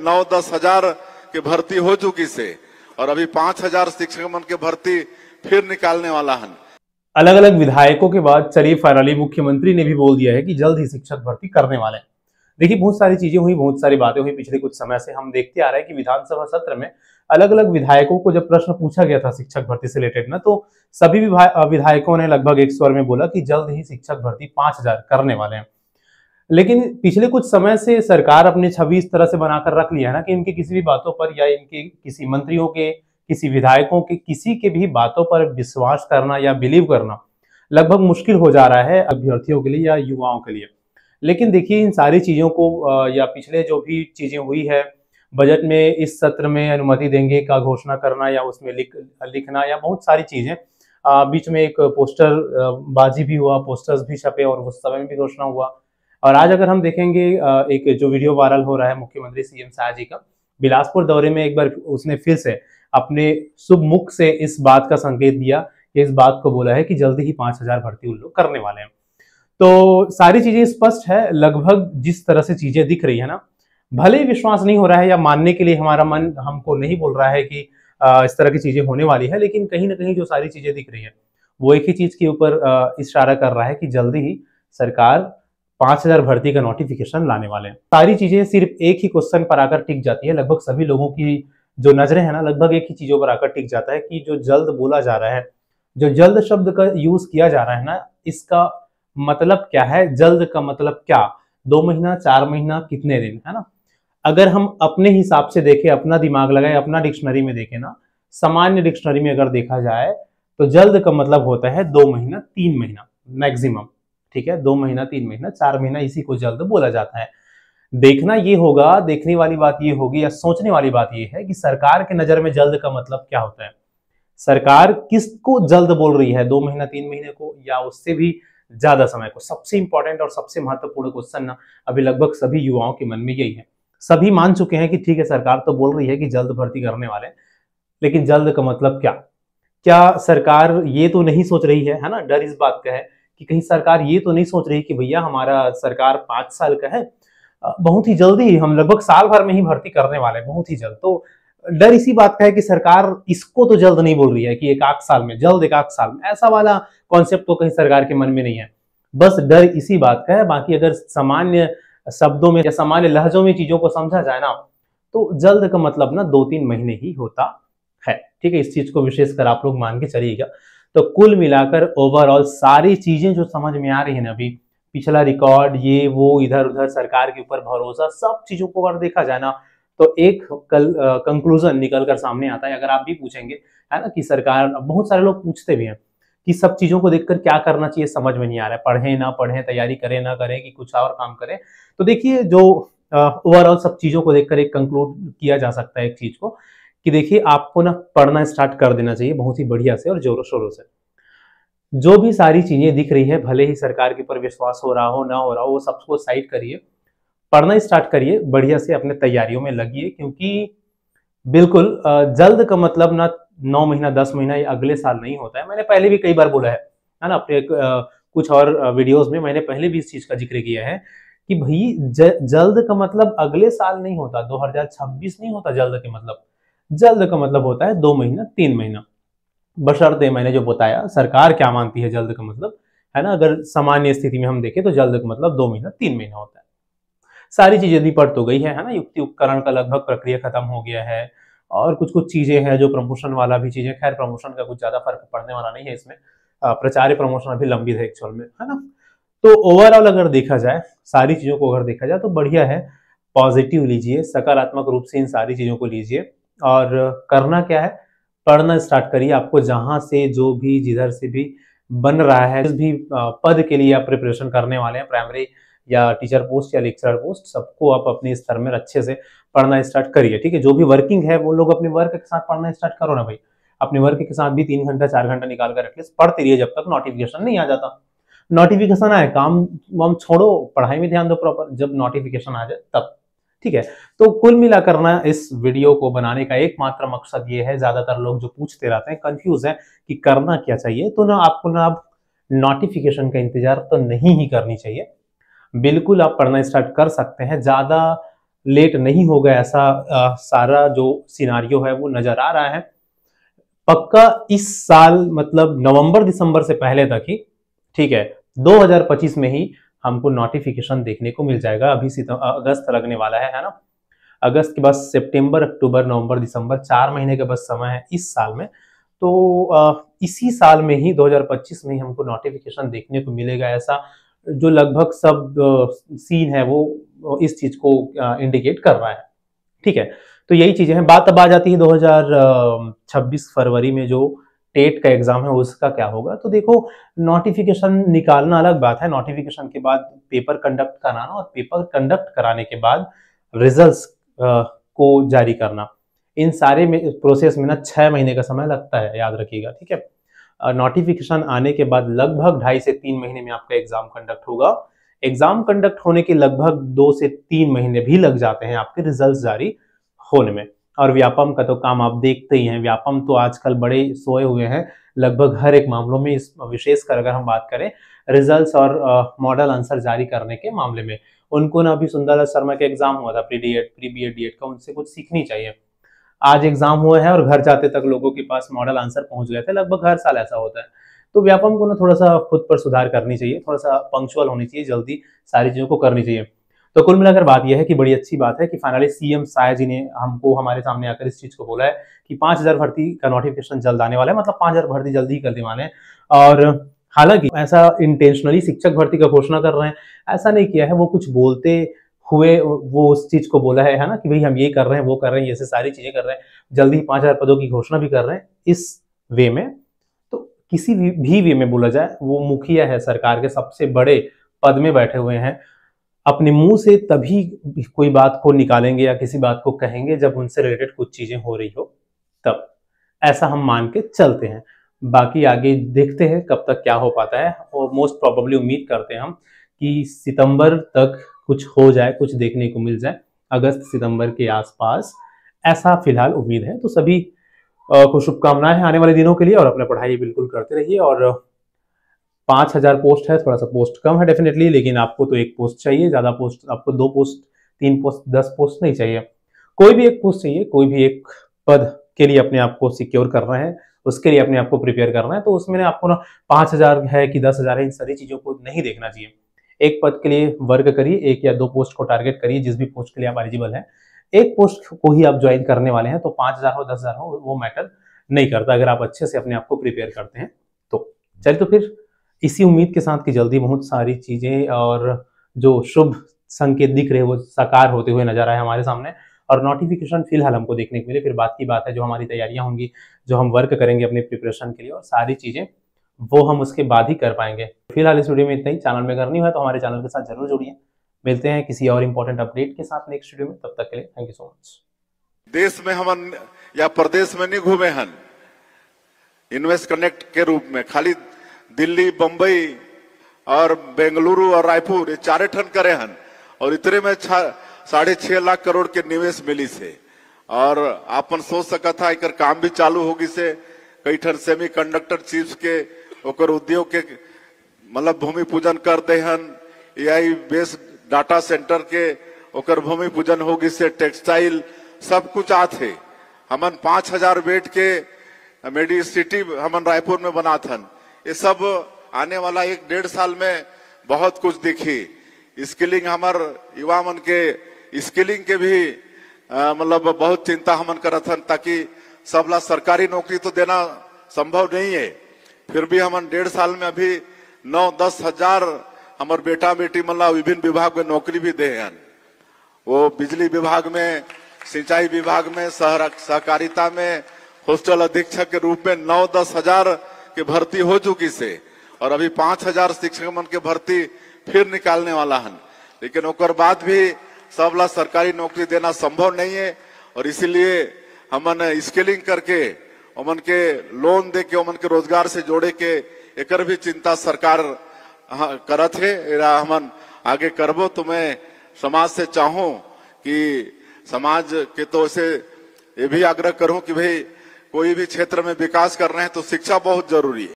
9-10 हजार की भर्ती हो चुकी से और अभी 5,000 शिक्षक मन के भर्ती फिर निकालने वाला है। अलग अलग विधायकों के बाद चलिए फाइनली मुख्यमंत्री ने भी बोल दिया है कि जल्द ही शिक्षक भर्ती करने वाले हैं। देखिए बहुत सारी चीजें हुई, बहुत सारी बातें हुई पिछले कुछ समय से। हम देखते आ रहे हैं कि विधानसभा सत्र में अलग अलग विधायकों को जब प्रश्न पूछा गया था शिक्षक भर्ती से रिलेटेड ना, तो सभी विधायकों ने लगभग एक स्वर में बोला कि जल्द ही शिक्षक भर्ती 5,000 करने वाले हैं। लेकिन पिछले कुछ समय से सरकार अपनी छवि इस तरह से बनाकर रख लिया है ना कि इनकी किसी भी बातों पर या इनके किसी मंत्रियों के, किसी विधायकों के, किसी के भी बातों पर विश्वास करना या बिलीव करना लगभग मुश्किल हो जा रहा है अभ्यर्थियों के लिए या युवाओं के लिए। लेकिन देखिए इन सारी चीजों को या पिछले जो भी चीजें हुई है, बजट में इस सत्र में अनुमति देंगे का घोषणा करना या उसमें लिखना या बहुत सारी चीजें, बीच में एक पोस्टर बाजी भी हुआ, पोस्टर्स भी छपे और उस समय में भी घोषणा हुआ। और आज अगर हम देखेंगे एक जो वीडियो वायरल हो रहा है मुख्यमंत्री सीएम शाह जी का, बिलासपुर दौरे में एक बार उसने फिर से अपने शुभ मुख से इस बात का संकेत दिया, इस बात को बोला है कि जल्दी ही 5,000 भर्ती उन लोग करने वाले हैं। तो सारी चीजें स्पष्ट है, लगभग जिस तरह से चीजें दिख रही है ना, भले ही विश्वास नहीं हो रहा है या मानने के लिए हमारा मन हमको नहीं बोल रहा है कि इस तरह की चीजें होने वाली है, लेकिन कहीं ना कहीं जो सारी चीजें दिख रही है वो एक ही चीज के ऊपर इशारा कर रहा है कि जल्दी ही सरकार 5,000 भर्ती का नोटिफिकेशन लाने वाले हैं। सारी चीजें सिर्फ एक ही क्वेश्चन पर आकर टिक जाती है, लगभग सभी लोगों की जो नजरें है ना लगभग एक ही चीजों पर आकर टिक जाता है कि जो जल्द बोला जा रहा है, जो जल्द शब्द का यूज किया जा रहा है ना, इसका मतलब क्या है? जल्द का मतलब क्या? 2 महीना, 4 महीना, कितने दिन, है ना? अगर हम अपने हिसाब से देखें, अपना दिमाग लगाए, अपना डिक्शनरी में देखें ना, सामान्य डिक्शनरी में अगर देखा जाए तो जल्द का मतलब होता है 2 महीना 3 महीना मैक्सिमम। ठीक है, 2 महीना 3 महीना 4 महीना, इसी को जल्द बोला जाता है। देखना ये होगा, देखने वाली बात ये होगी या सोचने वाली बात ये है कि सरकार के नजर में जल्द का मतलब क्या होता है। सरकार किसको जल्द बोल रही है, 2 महीना 3 महीने को या उससे भी ज्यादा समय को? सबसे इंपॉर्टेंट और सबसे महत्वपूर्ण क्वेश्चन ना अभी लगभग सभी युवाओं के मन में यही है। सभी मान चुके हैं कि ठीक है सरकार तो बोल रही है कि जल्द भर्ती करने वाले, लेकिन जल्द का मतलब क्या? क्या सरकार ये तो नहीं सोच रही है ना, डर इस बात का है कि कहीं सरकार ये तो नहीं सोच रही कि भैया हमारा सरकार 5 साल का है, बहुत ही जल्दी हम लगभग साल भर में ही भर्ती करने वाले हैं, बहुत ही जल्द। तो डर इसी बात का है कि सरकार इसको तो जल्द नहीं बोल रही है कि एक आध साल में, जल्द एक आध साल में, ऐसा वाला कॉन्सेप्ट तो कहीं सरकार के मन में नहीं है। बस डर इसी बात का है। बाकी अगर सामान्य शब्दों में या सामान्य लहजों में चीजों को समझा जाए ना, तो जल्द का मतलब ना 2-3 महीने ही होता है। ठीक है, इस चीज को विशेषकर आप लोग मान के चलिएगा। तो कुल मिलाकर ओवरऑल सारी चीजें जो समझ में आ रही है ना, अभी पिछला रिकॉर्ड, ये वो, इधर उधर सरकार के ऊपर भरोसा, सब चीजों को अगर देखा जाए ना, तो एक कंक्लूजन निकल कर सामने आता है। अगर आप भी पूछेंगे है ना कि सरकार, बहुत सारे लोग पूछते भी हैं कि सब चीजों को देखकर क्या करना चाहिए, समझ में नहीं आ रहा है, पढ़े ना पढ़े, तैयारी करें ना करें, कि कुछ और काम करें। तो देखिए जो ओवरऑल सब चीजों को देखकर एक कंक्लूड किया जा सकता है एक चीज को, कि देखिए आपको ना पढ़ना स्टार्ट कर देना चाहिए बहुत ही बढ़िया से और जोरों शोरों से। जो भी सारी चीजें दिख रही है, भले ही सरकार के ऊपर विश्वास हो रहा हो ना हो रहा हो, वो सबको साइड करिए, पढ़ना स्टार्ट करिए, बढ़िया से अपने तैयारियों में लगिए। क्योंकि बिल्कुल जल्द का मतलब ना 9 महीना 10 महीना या अगले साल नहीं होता है। मैंने पहले भी कई बार बोला है ना, अपने कुछ और वीडियोस में मैंने पहले भी इस चीज का जिक्र किया है कि भाई जल्द का मतलब अगले साल नहीं होता, 2026 नहीं होता। जल्द के मतलब, जल्द का मतलब होता है 2 महीना 3 महीना, बशर्ते मैंने जो बताया सरकार क्या मानती है जल्द का मतलब, है ना। अगर सामान्य स्थिति में हम देखें तो जल्द का मतलब 2 महीना 3 महीना होता है। सारी चीजें निपट तो गई है ना, युक्ति उपकरण का लगभग प्रक्रिया खत्म हो गया है, और कुछ कुछ चीजें हैं जो प्रमोशन वाला भी चीजें, खैर प्रमोशन का कुछ ज्यादा फर्क पड़ने वाला नहीं है इसमें, प्रचार प्रमोशन अभी लंबित है एक्चुअल में, है ना। तो ओवरऑल अगर देखा जाए, सारी चीजों को अगर देखा जाए तो बढ़िया है। पॉजिटिव लीजिए, सकारात्मक रूप से इन सारी चीजों को लीजिए, और करना क्या है, पढ़ना स्टार्ट करिए। आपको जहां से जो भी जिधर से भी बन रहा है, जिस भी पद के लिए आप प्रिपरेशन करने वाले हैं, प्राइमरी या टीचर पोस्ट या लेक्चरर पोस्ट, सबको आप अपने स्तर में अच्छे से पढ़ना स्टार्ट करिए। ठीक है, जो भी वर्किंग है वो लोग अपने वर्क के साथ पढ़ना स्टार्ट करो ना भाई, अपने वर्क के साथ भी 3 घंटा 4 घंटा निकाल कर एटलीस्ट पढ़ते रहिए जब तक नोटिफिकेशन नहीं आ जाता। नोटिफिकेशन आए, काम वाम छोड़ो, पढ़ाई में ध्यान दो प्रॉपर, जब नोटिफिकेशन आ जाए तब। ठीक है, तो कुल मिलाकर ना इस वीडियो को बनाने का एकमात्र मकसद ये है, ज्यादातर लोग जो पूछते रहते हैं, कंफ्यूज है कि करना क्या चाहिए, तो ना आपको ना अब नोटिफिकेशन का इंतजार तो नहीं ही करनी चाहिए। बिल्कुल आप पढ़ना स्टार्ट कर सकते हैं। ज्यादा लेट नहीं होगा, ऐसा सारा जो सिनारियो है वो नजर आ रहा है। पक्का इस साल मतलब नवंबर दिसंबर से पहले तक ही, ठीक है, 2025 में ही हमको नोटिफिकेशन देखने को मिल जाएगा। अभी अगस्त लगने वाला है ना, अगस्त के बाद सितंबर, अक्टूबर, नवंबर, दिसंबर, 4 महीने का बस समय है इस साल में। तो इसी साल में ही 2025 में ही हमको नोटिफिकेशन देखने को मिलेगा, ऐसा जो लगभग सब सीन है वो इस चीज को इंडिकेट कर रहा है। ठीक है, तो यही चीजें हैं। बात अब आ जाती है 2026 फरवरी में जो टेट का एग्जाम है उसका क्या होगा। तो देखो, नोटिफिकेशन निकालना अलग बात है, नोटिफिकेशन के बाद पेपर कंडक्ट कराना और पेपर कंडक्ट कराने के बाद रिजल्ट्स को जारी करना, इन सारे में प्रोसेस में ना 6 महीने का समय लगता है, याद रखिएगा। ठीक है, नोटिफिकेशन आने के बाद लगभग 2.5 से 3 महीने में आपका एग्जाम कंडक्ट होगा। एग्जाम कंडक्ट होने के लगभग 2 से 3 महीने भी लग जाते हैं आपके रिजल्ट जारी होने में। और व्यापम का तो काम आप देखते ही हैं, व्यापम तो आजकल बड़े सोए हुए हैं लगभग हर एक मामलों में। इस विशेषकर अगर हम बात करें रिजल्ट्स और मॉडल आंसर जारी करने के मामले में, उनको ना अभी सुंदर शर्मा का एग्जाम हुआ था प्री बी एड का, उनसे कुछ सीखनी चाहिए। आज एग्जाम हुआ है और घर जाते तक लोगों के पास मॉडल आंसर पहुंच गए थे, लगभग हर साल ऐसा होता है। तो व्यापम को ना थोड़ा सा खुद पर सुधार करनी चाहिए, थोड़ा सा पंक्चुअल होनी चाहिए, जल्दी सारी चीजों को करनी चाहिए। तो कुल मिलाकर बात यह है कि बड़ी अच्छी बात है कि फाइनली सीएम साया जी ने हमको हमारे सामने आकर इस चीज को बोला है कि 5000 भर्ती का नोटिफिकेशन जल्द आने वाला है, मतलब 5000 भर्ती जल्दी ही करने वाले हैं। और हालांकि ऐसा इंटेंशनली शिक्षक भर्ती का घोषणा कर रहे हैं, ऐसा नहीं किया है, वो कुछ बोलते हुए वो उस चीज को बोला है ना, कि भाई हम ये कर रहे हैं, वो कर रहे हैं, ये सारी चीजें कर रहे हैं, जल्दी 5000 पदों की घोषणा भी कर रहे हैं इस वे में। तो किसी भी वे में बोला जाए, वो मुखिया है, सरकार के सबसे बड़े पद में बैठे हुए हैं, अपने मुंह से तभी कोई बात को निकालेंगे या किसी बात को कहेंगे जब उनसे रिलेटेड कुछ चीजें हो रही हो, तब ऐसा हम मान के चलते हैं। बाकी आगे देखते हैं कब तक क्या हो पाता है, और मोस्ट प्रोबेबली उम्मीद करते हैं हम कि सितंबर तक कुछ हो जाए, कुछ देखने को मिल जाए, अगस्त सितंबर के आसपास, ऐसा फिलहाल उम्मीद है। तो सभी को शुभकामनाएं हैं आने वाले दिनों के लिए, और अपना पढ़ाई बिल्कुल करते रहिए। और 5000 पोस्ट है, थोड़ा सा पोस्ट कम है डेफिनेटली, लेकिन आपको तो एक पोस्ट चाहिए, ज्यादा पोस्ट आपको 2 पोस्ट 3 पोस्ट 10 पोस्ट नहीं चाहिए, कोई भी एक पोस्ट चाहिए, कोई भी एक पद के लिए अपने आप को सिक्योर करना है, उसके लिए अपने आप को प्रिपेयर करना है। तो उसमें आपको ना 5000 है कि 10,000 है, इन सारी चीजों को नहीं देखना चाहिए। एक पद के लिए वर्क करिए, 1 या 2 पोस्ट को टारगेट करिए, जिस भी पोस्ट के लिए आप एलिजिबल हैं। एक पोस्ट को ही आप ज्वाइन करने वाले हैं, तो 5000 हो 10,000 हो वो मैटर नहीं करता, अगर आप अच्छे से अपने आप को प्रिपेयर करते हैं तो। चलिए, तो फिर इसी उम्मीद के साथ कि जल्दी बहुत सारी चीजें और जो शुभ संकेत दिख रहे हैं वो साकार होते हुए नजर आए हमारे सामने, और नोटिफिकेशन फिलहाल हमको देखने को मिले। फिर बात की बात है, जो हमारी तैयारियां होंगी, जो हम वर्क करेंगे अपने प्रिपरेशन के लिए, और सारी चीजें वो हम उसके बाद ही कर पाएंगे। फिलहाल इस वीडियो में इतना ही। चैनल में अगर नहीं हुआ तो हमारे चैनल के साथ जरूर जुड़िए। मिलते हैं किसी और इंपॉर्टेंट अपडेट के साथ नेक्स्ट वीडियो में, तब तक के लिए थैंक यू सो मच। देश में हम या प्रदेश में नहीं घूमे हन इन्वेस्ट कनेक्ट के रूप में, खाली दिल्ली, बंबई और बेंगलुरु और रायपुर ये 4 ठन करे हन, और इतने में 6.5 लाख करोड़ के निवेश मिली से। और आपन सोच सका था एक काम भी चालू होगी से, कई ठन सेमी कंडक्टर चिप्स के ओकर उद्योग के मतलब भूमि पूजन कर दे हन, एआई बेस्ड डाटा सेंटर के ओकर भूमि पूजन होगी से, टेक्सटाइल सब कुछ आते। हमन 5000 बेड के मेडी सिटी हमन रायपुर में बना थन। ये सब आने वाला 1-1.5 साल में बहुत कुछ दिखी। स्किलिंग हमार युवा मन के स्किलिंग के भी मतलब बहुत चिंता हमन करत हन, ताकि सबला सरकारी नौकरी तो देना संभव नहीं है, फिर भी हमन 1.5 साल में अभी 9-10 हजार हमार बेटा बेटी मतलब विभिन्न विभाग में नौकरी भी दे हन। वो बिजली विभाग में, सिंचाई विभाग में, सहकारिता में हॉस्टल अधीक्षक के रूप में 9-10 हजार के भर्ती हो चुकी से, और अभी 5000 शिक्षक मन के भर्ती फिर निकालने वाला हन। लेकिन ओकर बाद भी सबला सरकारी नौकरी देना संभव नहीं है, और इसीलिए हमन स्किलिंग करके ओमन के लोन दे के ओमन के रोजगार से जोड़े के एकर भी चिंता सरकार करत है। एरा हमन आगे करबो। तो मैं समाज से चाहूं कि समाज के तो ऐसे ये भी आग्रह करूं कि भाई कोई भी क्षेत्र में विकास कर रहे हैं तो शिक्षा बहुत जरूरी है।